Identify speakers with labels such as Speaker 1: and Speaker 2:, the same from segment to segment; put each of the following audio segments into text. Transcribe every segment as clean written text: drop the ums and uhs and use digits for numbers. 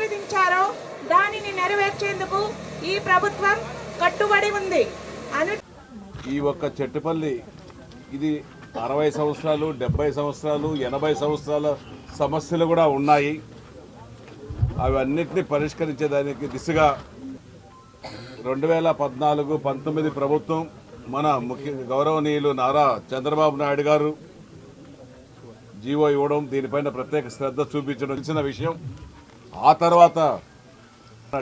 Speaker 1: ఆశీర్వదించారో దానిని నెరవేర్చేందుకు ఈ ప్రభుత్వం కట్టుబడి ఉంది.
Speaker 2: ఈ ఒక్క చెట్టుపల్లి ఇది 60 సంవత్సరాలు, 70 సంవత్సరాలు, 80 సంవత్సరాల సమస్యలు కూడా ఉన్నాయి. అవన్నిటినీ పరిష్కరించేదానికి దిశగా 2014-19 ప్రభుత్వం మన ముఖ్య గౌరవనీయులు నారా చంద్రబాబు నాయుడు గారు జీవో ఇవ్వడం, దీనిపైన ప్రత్యేక శ్రద్ధ చూపించడం విషయం. ఆ తర్వాత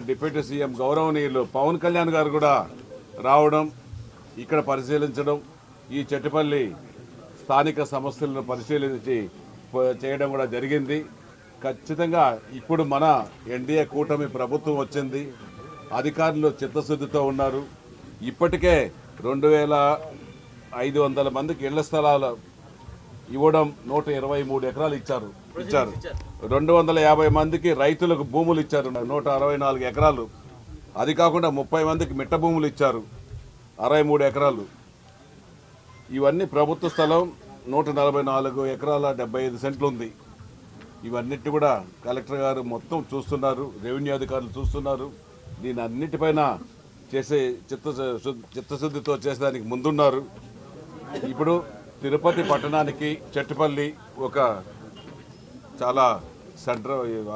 Speaker 2: డిప్యూటీ సీఎం గౌరవనీయులు పవన్ కళ్యాణ్ గారు కూడా రావడం, ఇక్కడ పరిశీలించడం, ఈ చెట్టుపల్లి స్థానిక సమస్యలను పరిశీలించి చేయడం కూడా జరిగింది. ఖచ్చితంగా ఇప్పుడు మన ఎన్డీఏ కూటమి ప్రభుత్వం వచ్చింది, అధికారులు చిత్తశుద్ధితో ఉన్నారు. ఇప్పటికే 2500 మందికి ఇళ్ల స్థలాలు ఇవ్వడం, 123 ఎకరాలు ఇచ్చారు. 250 మందికి రైతులకు భూములు ఇచ్చారు, 164 ఎకరాలు. అది కాకుండా 30 మందికి మిట్ట భూములు ఇచ్చారు, 63 ఎకరాలు. ఇవన్నీ ప్రభుత్వ స్థలం 144 ఎకరాల 75 సెంట్లు ఉంది. ఇవన్నిటి కూడా కలెక్టర్ గారు మొత్తం చూస్తున్నారు, రెవెన్యూ అధికారులు చూస్తున్నారు. దీని అన్నిటిపైన చేసే చిత్తశుద్ధితో చేసేదానికి ముందున్నారు. ఇప్పుడు తిరుపతి పట్టణానికి చెట్టుపల్లి ఒక చాలా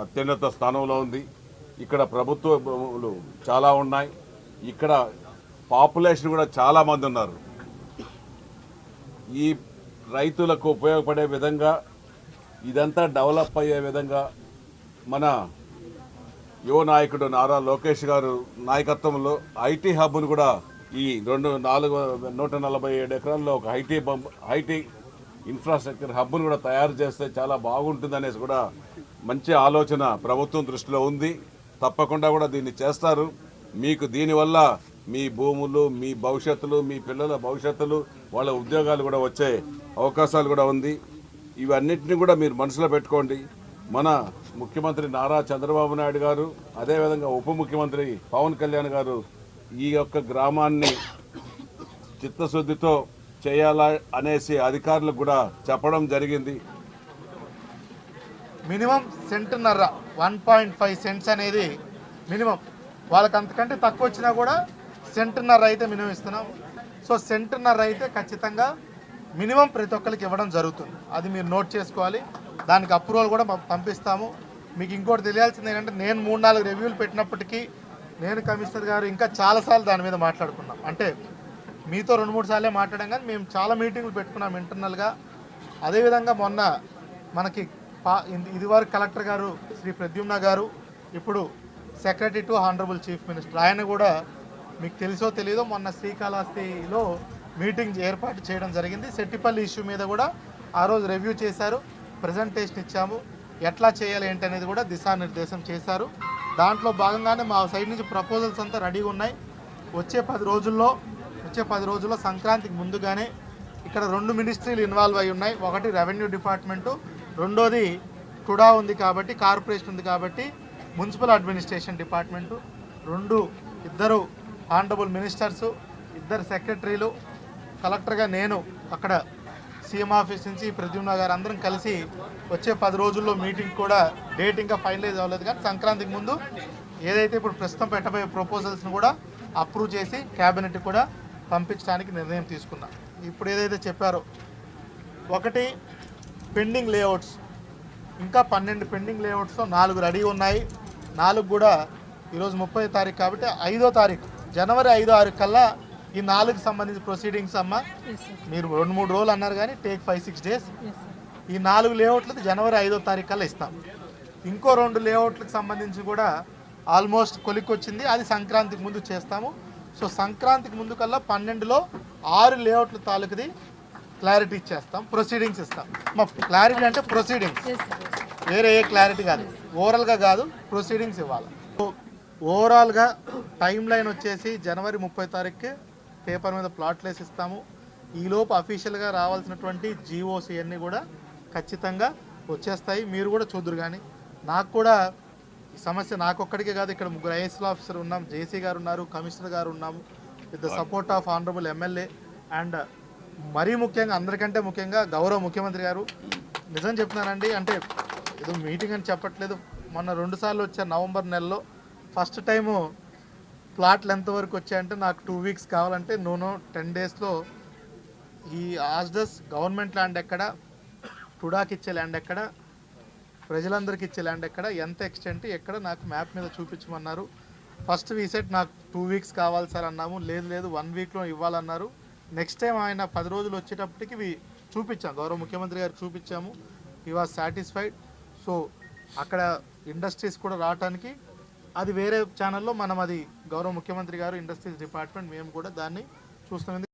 Speaker 2: అత్యున్నత స్థానంలో ఉంది. ఇక్కడ ప్రభుత్వ భూములు చాలా ఉన్నాయి. ఇక్కడ పాపులేషన్ కూడా చాలా మంది ఉన్నారు. ఈ రైతులకు ఉపయోగపడే విధంగా, ఇదంతా డెవలప్ అయ్యే విధంగా మన యువ నాయకుడు నారా లోకేష్ గారు నాయకత్వంలో ఐటీ హబ్ను కూడా ఈ 147 ఎకరాల్లో ఒక ఐటీ ఇన్ఫ్రాస్ట్రక్చర్ హబ్ను కూడా తయారు చేస్తే చాలా బాగుంటుందనేసి కూడా మంచి ఆలోచన ప్రభుత్వం దృష్టిలో ఉంది. తప్పకుండా కూడా దీన్ని చేస్తారు. మీకు దీనివల్ల మీ భూములు, మీ భవిష్యత్తులు, మీ పిల్లల భవిష్యత్తులు, వాళ్ళ ఉద్యోగాలు కూడా వచ్చే అవకాశాలు కూడా ఉంది. ఇవన్నిటిని కూడా మీరు మనసులో పెట్టుకోండి. మన ముఖ్యమంత్రి నారా చంద్రబాబు నాయుడు గారు, అదేవిధంగా ఉప ముఖ్యమంత్రి పవన్ కళ్యాణ్ గారు ఈ యొక్క గ్రామాన్ని చిత్తశుద్ధితో చేయాలా అనేసి అధికారులకు కూడా చెప్పడం జరిగింది.
Speaker 3: మినిమం సెంటున్నర 1.5 సెంట్స్ అనేది మినిమం. వాళ్ళకి అంతకంటే తక్కువ వచ్చినా కూడా సెంటున్నర అయితే మినిమం ఇస్తున్నాం. సో సెంటున్నర అయితే ఖచ్చితంగా మినిమం ప్రతి ఒక్కరికి ఇవ్వడం జరుగుతుంది. అది మీరు నోట్ చేసుకోవాలి. దానికి అప్రూవల్ కూడా పంపిస్తాము. మీకు ఇంకోటి తెలియాల్సింది ఏంటంటే, నేను 3-4 రివ్యూలు పెట్టినప్పటికీ నేను కమిషనర్ గారు ఇంకా చాలాసార్లు దాని మీద మాట్లాడుకున్నాం. అంటే మీతో 2-3 సార్లే మాట్లాడాం, కానీ మేము చాలా మీటింగ్లు పెట్టుకున్నాం ఇంటర్నల్గా. అదేవిధంగా మొన్న మనకి ఇదివరకు కలెక్టర్ గారు శ్రీ ప్రద్యుమ్న గారు, ఇప్పుడు secretary to honourable chief minister, ఆయన కూడా మీకు తెలుసో తెలియదో మొన్న శ్రీకాళహస్తిలో మీటింగ్ ఏర్పాటు చేయడం జరిగింది. సెట్టిపల్లి ఇష్యూ మీద కూడా ఆ రోజు రివ్యూ చేశారు, ప్రజెంటేషన్ ఇచ్చాము. ఎట్లా చేయాలి ఏంటి అనేది కూడా దిశానిర్దేశం చేశారు. దాంట్లో భాగంగానే మా సైడ్ నుంచి ప్రపోజల్స్ అంతా రెడీగా ఉన్నాయి. వచ్చే 10 రోజుల్లో సంక్రాంతికి ముందుగానే ఇక్కడ 2 మినిస్ట్రీలు ఇన్వాల్వ్ అయి ఉన్నాయి. ఒకటి రెవెన్యూ డిపార్ట్మెంటు, రెండోది టుడా ఉంది కాబట్టి, కార్పొరేషన్ ఉంది కాబట్టి మున్సిపల్ అడ్మినిస్ట్రేషన్ డిపార్ట్మెంటు, ఇద్దరు హానరబుల్ మినిస్టర్సు, 2 సెక్రటరీలు, కలెక్టర్గా నేను, అక్కడ సీఎం ఆఫీస్ నుంచి ప్రద్యుమ్న గారు అందరం కలిసి వచ్చే 10 రోజుల్లో మీటింగ్ కూడా డేట్ ఇంకా ఫైనలైజ్ అవ్వలేదు, కానీ సంక్రాంతికి ముందు ఏదైతే ఇప్పుడు ప్రస్తుతం పెట్టబోయే ప్రపోజల్స్ని కూడా అప్రూవ్ చేసి క్యాబినెట్ కూడా పంపించడానికి నిర్ణయం తీసుకున్నాం. ఇప్పుడు ఏదైతే చెప్పారో, ఒకటి పెండింగ్ లేఅవుట్స్, ఇంకా 12 పెండింగ్ లేఅవుట్స్లో 4 రెడీ ఉన్నాయి. 4 కూడా ఈరోజు 30వ తారీఖు కాబట్టి 5వ తారీఖు జనవరి 5-6 కల్లా ఈ 4కి సంబంధించి ప్రొసీడింగ్స్ అమ్మ మీరు 2-3 రోజులు అన్నారు, కానీ టేక్ 5-6 డేస్. ఈ 4 లేఅవుట్లకి జనవరి 5వ తారీఖు కల్లా ఇస్తాం. ఇంకో 2 లేఅవుట్లకు సంబంధించి కూడా ఆల్మోస్ట్ కొలిక్కొచ్చింది, అది సంక్రాంతికి ముందు చేస్తాము. సో సంక్రాంతికి ముందు కల్లా 12లో 6 లేఅవుట్ల తాలూకుది క్లారిటీ ఇచ్చేస్తాం, ప్రొసీడింగ్స్ ఇస్తాం. మా క్లారిటీ అంటే ప్రొసీడింగ్స్, వేరే ఏ క్లారిటీ కాదు, ఓవరాల్గా కాదు, ప్రొసీడింగ్స్ ఇవ్వాలి. ఓవరాల్గా టైం లైన్ వచ్చేసి జనవరి 30వ తారీఖుకి పేపర్ మీద ప్లాట్లు వేసి ఇస్తాము. ఈలోపు అఫీషియల్గా రావాల్సినటువంటి జీఓసి అన్నీ కూడా ఖచ్చితంగా వచ్చేస్తాయి. మీరు కూడా చూద్దరు. కానీ నాకు కూడా ఈ సమస్య నాకొక్కడికే కాదు, ఇక్కడ 3 ఐఏఎస్ ఆఫీసర్ ఉన్నాం, జేసీ గారు ఉన్నారు, కమిషనర్ గారు ఉన్నాము, with the support of honourable MLA and మరీ ముఖ్యంగా అందరికంటే ముఖ్యంగా గౌరవ ముఖ్యమంత్రి గారు. నిజం చెప్తున్నానండి, అంటే ఏదో మీటింగ్ అని చెప్పట్లేదు, మొన్న 2 సార్లు వచ్చారు నవంబర్ నెలలో. ఫస్ట్ టైము ప్లాట్లు ఎంతవరకు వచ్చాయంటే నాకు 2 వీక్స్ కావాలంటే 10 డేస్లో ఈ ఆస్డస్ గవర్నమెంట్ ల్యాండ్ ఎక్కడ, టుడాకి ఇచ్చే ల్యాండ్ ఎక్కడ, ప్రజలందరికీ ఇచ్చే ల్యాండ్ ఎక్కడ, ఎంత ఎక్స్టెంట్ ఎక్కడ నాకు మ్యాప్ మీద చూపించమన్నారు. ఫస్ట్ వీసెట్ నాకు 2 వీక్స్ కావాలి సార్ అన్నాము. లేదు 1 వీక్లో ఇవ్వాలన్నారు. నెక్స్ట్ టైం ఆయన 10 రోజులు వచ్చేటప్పటికి ఇవి చూపించాం, గౌరవ ముఖ్యమంత్రి గారికి చూపించాము. He was satisfied. సో అక్కడ ఇండస్ట్రీస్ కూడా రావడానికి అది వేరే ఛానల్లో మనం అది గౌరవ ముఖ్యమంత్రి గారు ఇండస్ట్రీస్ డిపార్ట్మెంట్ మేము కూడా దాన్ని చూస్తున్నాం.